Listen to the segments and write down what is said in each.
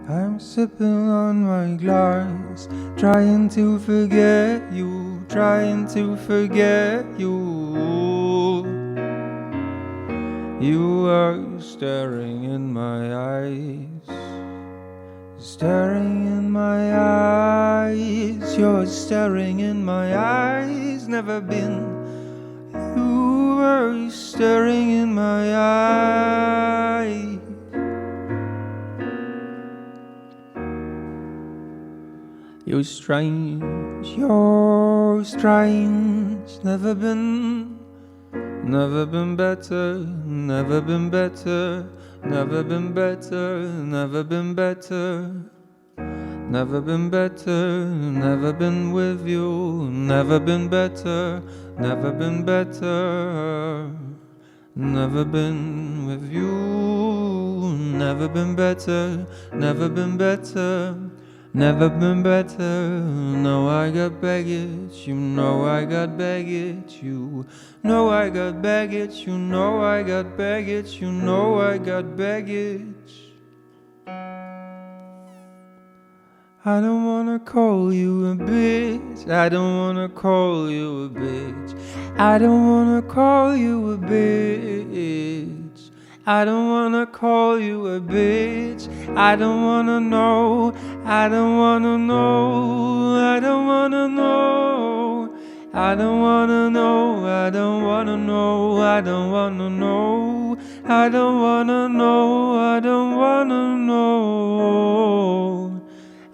I'm sipping on my glass, trying to forget you, trying to forget you. You are staring in my eyes, staring in my eyes. You're staring in my eyes, never been. You are staring in my eyes. You're strange, never been better, never been better, never been better, never been better, never been better, never been with you, never been better, never been better, never been with you, never been better, never been better. Never been better. No, I got baggage. You know I got baggage. You know I got baggage. You know I got baggage. You know I got baggage. I don't wanna call you a bitch. I don't wanna call you a bitch. I don't wanna call you a bitch. I don't wanna call you a bitch. I don't wanna know. I don't wanna know. I don't wanna know. I don't wanna know. I don't wanna know. I don't wanna know. I don't wanna know. I don't wanna know.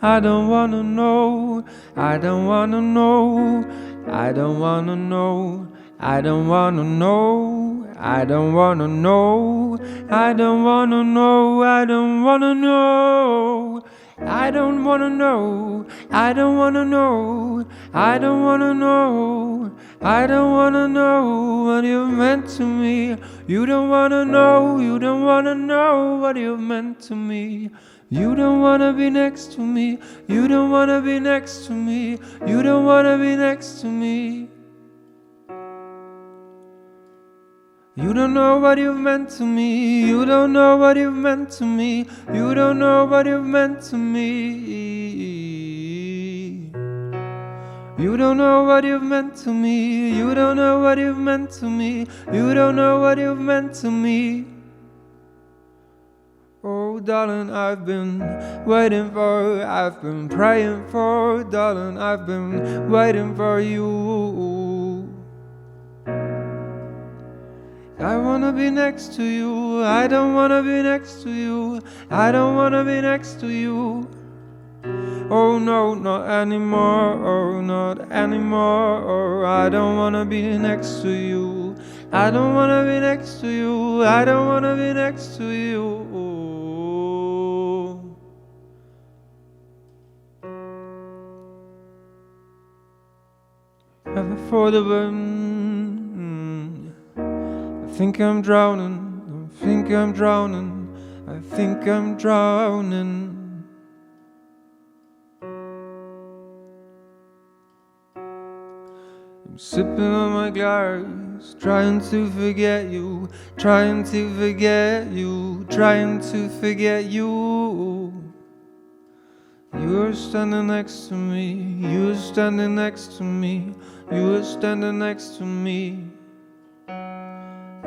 I don't wanna know. I don't wanna know. I don't wanna know. I don't wanna know. I don't wanna know. I don't wanna know. I don't wanna know. I don't wanna know. I don't wanna know. I don't wanna know. I don't wanna know what you've meant to me. You don't wanna know. You don't wanna know what you've meant to me. You don't wanna be next to me. You don't wanna be next to me. You don't wanna be next to me. You don't know what you've meant to me. You don't know what you've meant to me. You don't know what you've meant to me. You don't know what you've meant to me. You don't know what you've meant to me. You don't know what you've meant to me. Oh, darling, I've been waiting for, I've been praying for, darling, I've been waiting for you. I wanna be next to you. I don't wanna be next to you. I don't wanna be next to you. Oh no, not anymore. Oh, not anymore. Oh, I don't wanna be next to you. I don't wanna be next to you. I don't wanna be next to you. Ever for the burn? I think I'm drowning. I think I'm drowning. I think I'm drowning. I'm sipping on my glass, trying to forget you, trying to forget you, trying to forget you. You're standing next to me, you're standing next to me, you're standing next to me.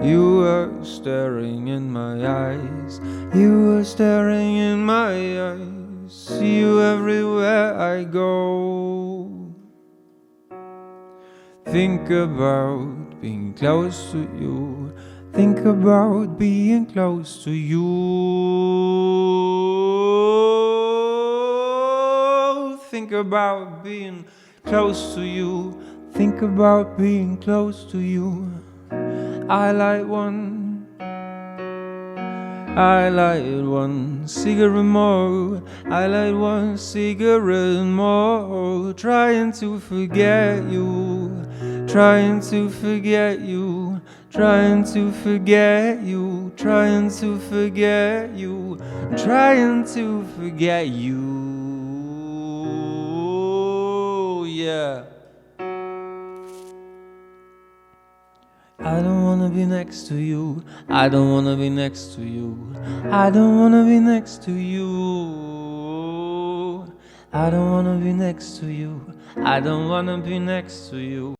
You are staring in my eyes, you are staring in my eyes. See you everywhere I go. Think about being close to you. Think about being close to you. Think about being close to you. Think about being close to you. I light one cigarette more. I light one cigarette more. Trying to forget you. Trying to forget you. Trying to forget you. Trying to forget you. Trying to forget you. Yeah. I don't wanna be next to you. I don't wanna be next to you. I don't wanna be next to you. I don't wanna be next to you. I don't wanna be next to you.